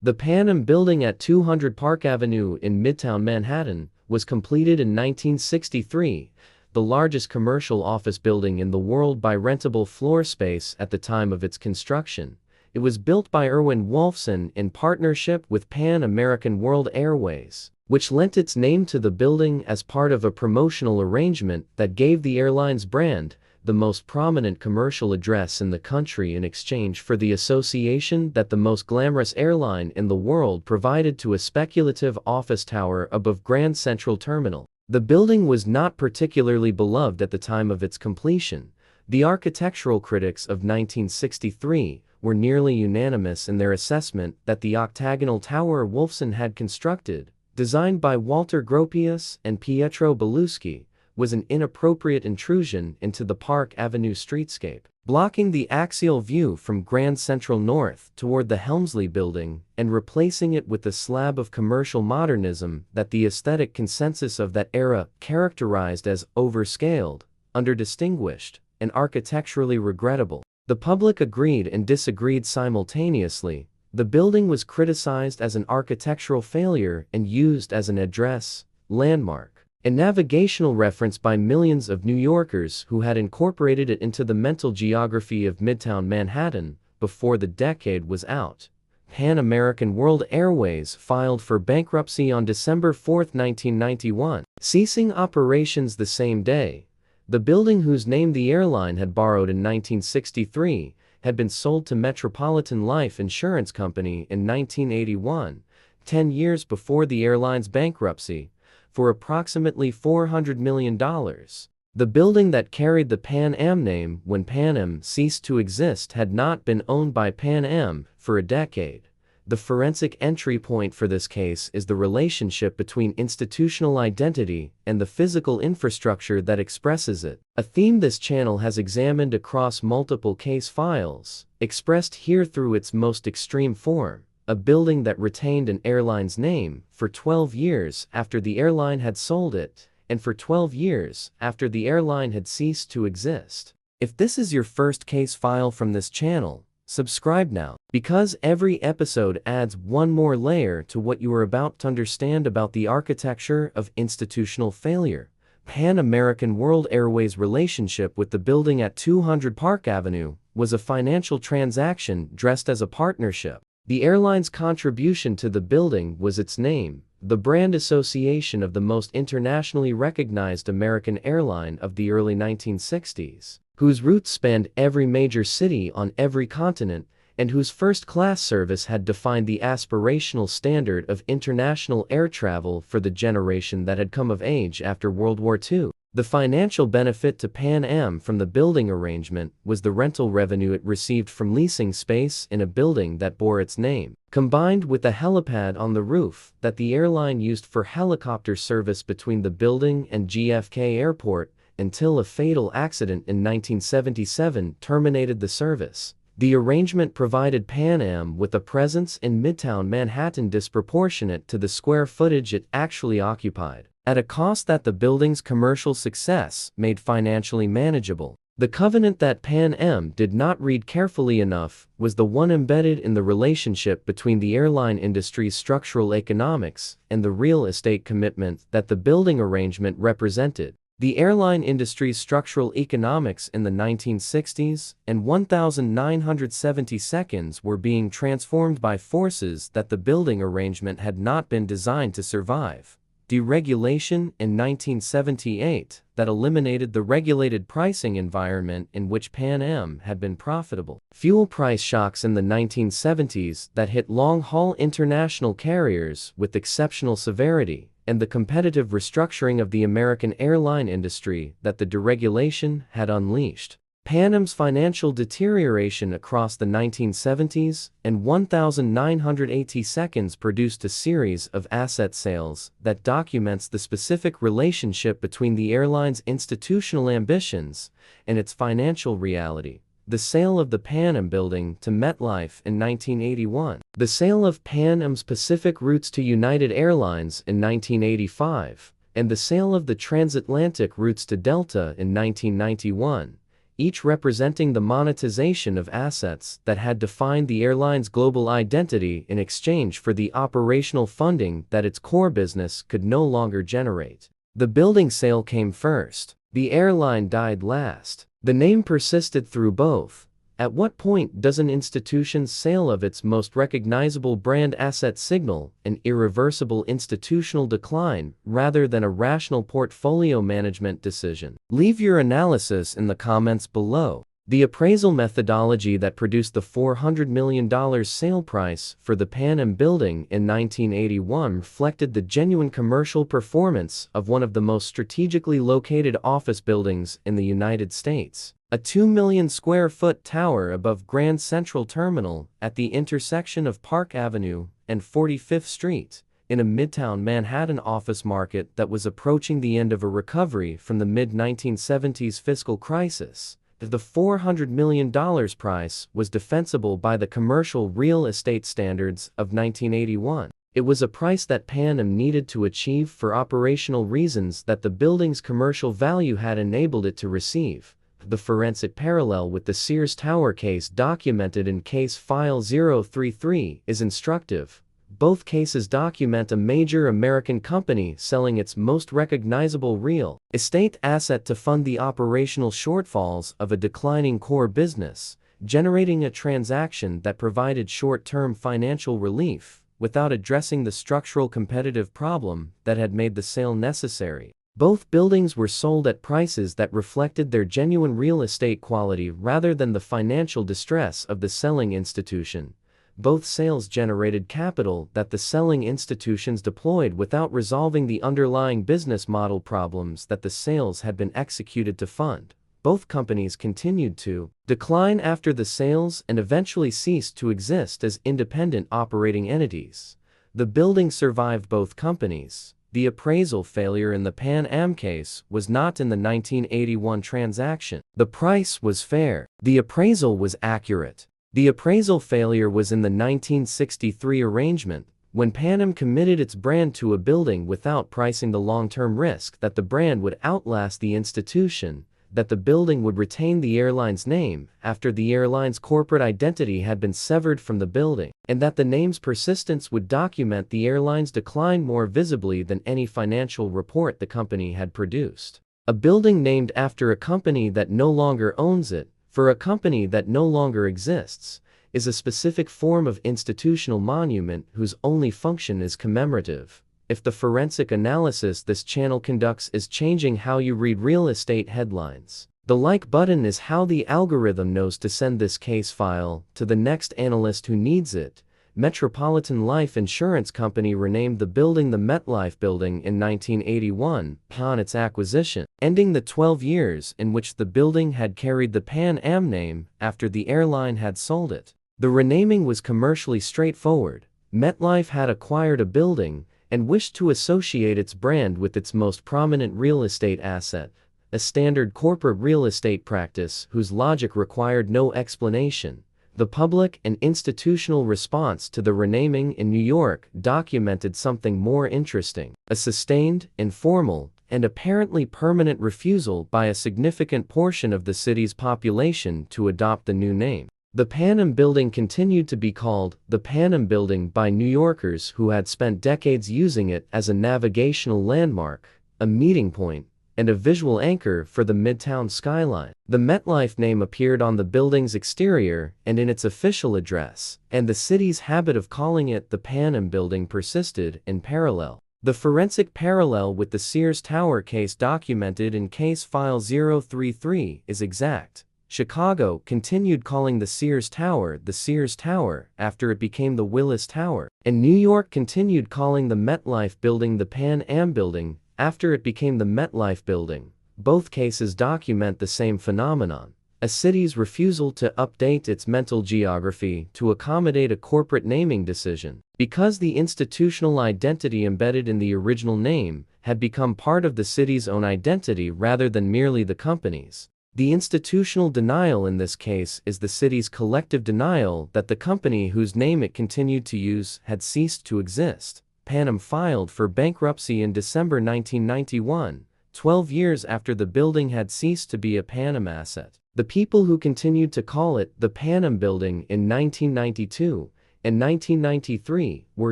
The Pan Am Building at 200 Park Avenue in Midtown Manhattan was completed in 1963, the largest commercial office building in the world by rentable floor space at the time of its construction. It was built by Erwin Wolfson in partnership with Pan American World Airways, which lent its name to the building as part of a promotional arrangement that gave the airline's brand the most prominent commercial address in the country in exchange for the association that the most glamorous airline in the world provided to a speculative office tower above Grand Central Terminal. The building was not particularly beloved at the time of its completion. The architectural critics of 1963 were nearly unanimous in their assessment that the octagonal tower Wolfson had constructed, designed by Walter Gropius and Pietro Belluschi, was an inappropriate intrusion into the Park Avenue streetscape, blocking the axial view from Grand Central North toward the Helmsley Building and replacing it with the slab of commercial modernism that the aesthetic consensus of that era characterized as overscaled, underdistinguished, and architecturally regrettable. The public agreed and disagreed simultaneously. The building was criticized as an architectural failure and used as an address, landmark, and navigational reference by millions of New Yorkers who had incorporated it into the mental geography of Midtown Manhattan before the decade was out. Pan American World Airways filed for bankruptcy on December 4, 1991, ceasing operations the same day. The building, whose name the airline had borrowed in 1963, had been sold to Metropolitan Life Insurance Company in 1981, 10 years before the airline's bankruptcy, for approximately $400 million. The building that carried the Pan Am name when Pan Am ceased to exist had not been owned by Pan Am for a decade. The forensic entry point for this case is the relationship between institutional identity and the physical infrastructure that expresses it, a theme this channel has examined across multiple case files, expressed here through its most extreme form. A building that retained an airline's name for 12 years after the airline had sold it, and for 12 years after the airline had ceased to exist. If this is your first case file from this channel, subscribe now, because every episode adds one more layer to what you are about to understand about the architecture of institutional failure. Pan American World Airways' relationship with the building at 200 Park Avenue was a financial transaction dressed as a partnership. The airline's contribution to the building was its name, the brand association of the most internationally recognized American airline of the early 1960s, whose routes spanned every major city on every continent, and whose first-class service had defined the aspirational standard of international air travel for the generation that had come of age after World War II. The financial benefit to Pan Am from the building arrangement was the rental revenue it received from leasing space in a building that bore its name, combined with the helipad on the roof that the airline used for helicopter service between the building and JFK Airport until a fatal accident in 1977 terminated the service. The arrangement provided Pan Am with a presence in Midtown Manhattan disproportionate to the square footage it actually occupied, at a cost that the building's commercial success made financially manageable. The covenant that Pan Am did not read carefully enough was the one embedded in the relationship between the airline industry's structural economics and the real estate commitment that the building arrangement represented. The airline industry's structural economics in the 1960s and 1970 seconds were being transformed by forces that the building arrangement had not been designed to survive. Deregulation in 1978 that eliminated the regulated pricing environment in which Pan Am had been profitable. Fuel price shocks in the 1970s that hit long-haul international carriers with exceptional severity, and the competitive restructuring of the American airline industry that the deregulation had unleashed. Pan Am's financial deterioration across the 1970s and 1980 seconds produced a series of asset sales that documents the specific relationship between the airline's institutional ambitions and its financial reality. The sale of the Pan Am Building to MetLife in 1981. The sale of Pan Am's Pacific routes to United Airlines in 1985. And the sale of the transatlantic routes to Delta in 1991. each representing the monetization of assets that had defined the airline's global identity in exchange for the operational funding that its core business could no longer generate. The building sale came first. The airline died last. The name persisted through both. At what point does an institution's sale of its most recognizable brand asset signal an irreversible institutional decline rather than a rational portfolio management decision? Leave your analysis in the comments below. The appraisal methodology that produced the $400 million sale price for the Pan Am Building in 1981 reflected the genuine commercial performance of one of the most strategically located office buildings in the United States. A 2 million square foot tower above Grand Central Terminal at the intersection of Park Avenue and 45th Street, in a Midtown Manhattan office market that was approaching the end of a recovery from the mid-1970s fiscal crisis. The $400 million price was defensible by the commercial real estate standards of 1981. It was a price that Pan Am needed to achieve for operational reasons that the building's commercial value had enabled it to receive. The forensic parallel with the Sears Tower case documented in Case File 033 is instructive. Both cases document a major American company selling its most recognizable real estate asset to fund the operational shortfalls of a declining core business, generating a transaction that provided short-term financial relief without addressing the structural competitive problem that had made the sale necessary. Both buildings were sold at prices that reflected their genuine real estate quality rather than the financial distress of the selling institution. Both sales generated capital that the selling institutions deployed without resolving the underlying business model problems that the sales had been executed to fund. Both companies continued to decline after the sales and eventually ceased to exist as independent operating entities. The building survived both companies. The appraisal failure in the Pan Am case was not in the 1981 transaction. The price was fair. The appraisal was accurate. The appraisal failure was in the 1963 arrangement, when Pan Am committed its brand to a building without pricing the long-term risk that the brand would outlast the institution, that the building would retain the airline's name after the airline's corporate identity had been severed from the building, and that the name's persistence would document the airline's decline more visibly than any financial report the company had produced. A building named after a company that no longer owns it, for a company that no longer exists, is a specific form of institutional monument whose only function is commemorative. If the forensic analysis this channel conducts is changing how you read real estate headlines, the like button is how the algorithm knows to send this case file to the next analyst who needs it. Metropolitan Life Insurance Company renamed the building the MetLife Building in 1981 upon its acquisition, ending the 12 years in which the building had carried the Pan Am name after the airline had sold it. The renaming was commercially straightforward. MetLife had acquired a building and wished to associate its brand with its most prominent real estate asset, a standard corporate real estate practice whose logic required no explanation. The public and institutional response to the renaming in New York documented something more interesting: a sustained, informal, and apparently permanent refusal by a significant portion of the city's population to adopt the new name. The Pan Am Building continued to be called the Pan Am Building by New Yorkers who had spent decades using it as a navigational landmark, a meeting point, and a visual anchor for the Midtown skyline. The MetLife name appeared on the building's exterior and in its official address, and the city's habit of calling it the Pan Am Building persisted in parallel. The forensic parallel with the Sears Tower case documented in Case File 033 is exact. Chicago continued calling the Sears Tower after it became the Willis Tower, and New York continued calling the MetLife Building the Pan Am Building after it became the MetLife Building. Both cases document the same phenomenon: a city's refusal to update its mental geography to accommodate a corporate naming decision, because the institutional identity embedded in the original name had become part of the city's own identity rather than merely the company's. The institutional denial in this case is the city's collective denial that the company whose name it continued to use had ceased to exist. Pan Am filed for bankruptcy in December 1991, 12 years after the building had ceased to be a Pan Am asset. The people who continued to call it the Pan Am Building in 1992 and 1993 were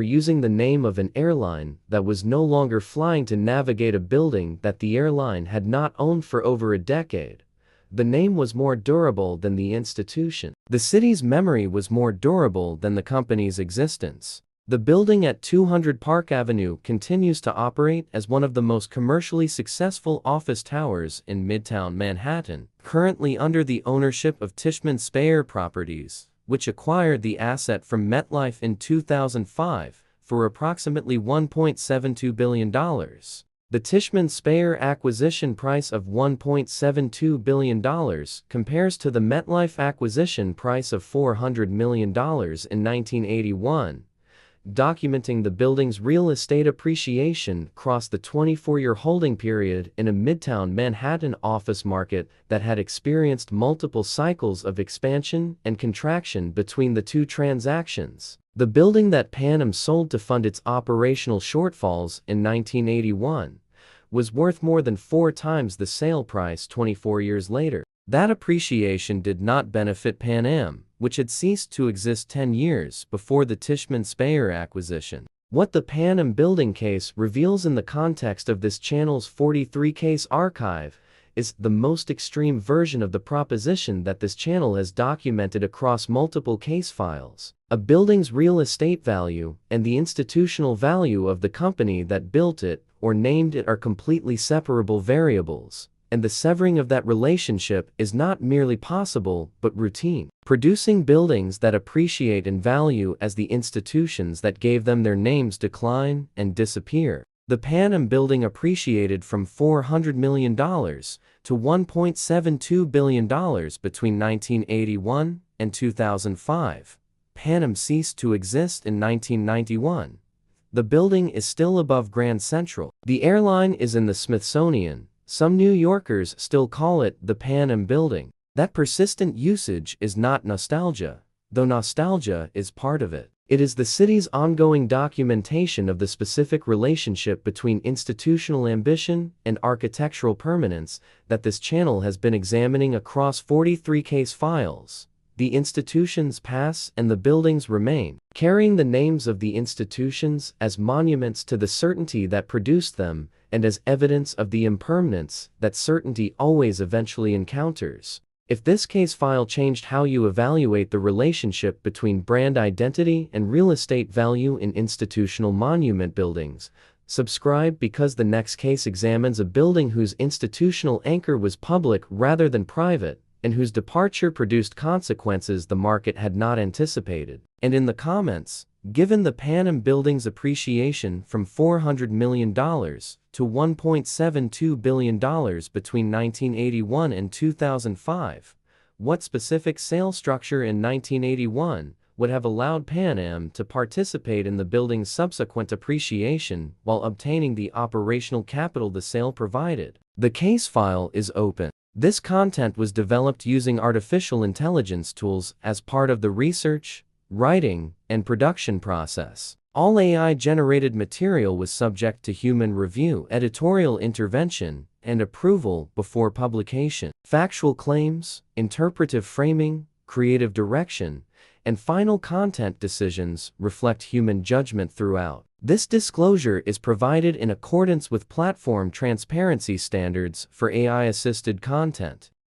using the name of an airline that was no longer flying to navigate a building that the airline had not owned for over a decade. The name was more durable than the institution. The city's memory was more durable than the company's existence. The building at 200 Park Avenue continues to operate as one of the most commercially successful office towers in Midtown Manhattan, currently under the ownership of Tishman Speyer Properties, which acquired the asset from MetLife in 2005 for approximately $1.72 billion. The Tishman Speyer acquisition price of $1.72 billion compares to the MetLife acquisition price of $400 million in 1981, documenting the building's real estate appreciation across the 24-year holding period in a Midtown Manhattan office market that had experienced multiple cycles of expansion and contraction between the two transactions. The building that Pan Am sold to fund its operational shortfalls in 1981 was worth more than 4 times the sale price 24 years later. That appreciation did not benefit Pan Am, which had ceased to exist 10 years before the Tishman Speyer acquisition. What the Pan Am Building case reveals in the context of this channel's 43 case archive is the most extreme version of the proposition that this channel has documented across multiple case files. A building's real estate value and the institutional value of the company that built it or named it are completely separable variables, and the severing of that relationship is not merely possible but routine. Producing buildings that appreciate in value as the institutions that gave them their names decline and disappear. The Pan Am Building appreciated from $400 million to $1.72 billion between 1981 and 2005. Pan Am ceased to exist in 1991. The building is still above Grand Central. The airline is in the Smithsonian. Some New Yorkers still call it the Pan Am Building. That persistent usage is not nostalgia, though nostalgia is part of it. It is the city's ongoing documentation of the specific relationship between institutional ambition and architectural permanence that this channel has been examining across 43 case files. The institutions pass and the buildings remain, carrying the names of the institutions as monuments to the certainty that produced them and as evidence of the impermanence that certainty always eventually encounters. If this case file changed how you evaluate the relationship between brand identity and real estate value in institutional monument buildings, subscribe, because the next case examines a building whose institutional anchor was public rather than private, and whose departure produced consequences the market had not anticipated. And in the comments, given the Pan Am Building's appreciation from $400 million to $1.72 billion between 1981 and 2005, what specific sale structure in 1981 would have allowed Pan Am to participate in the building's subsequent appreciation while obtaining the operational capital the sale provided? The case file is open. This content was developed using artificial intelligence tools as part of the research, writing, and production process. All AI-generated material was subject to human review, editorial intervention, and approval before publication. Factual claims, interpretive framing, creative direction, and final content decisions reflect human judgment throughout. This disclosure is provided in accordance with platform transparency standards for AI-assisted content.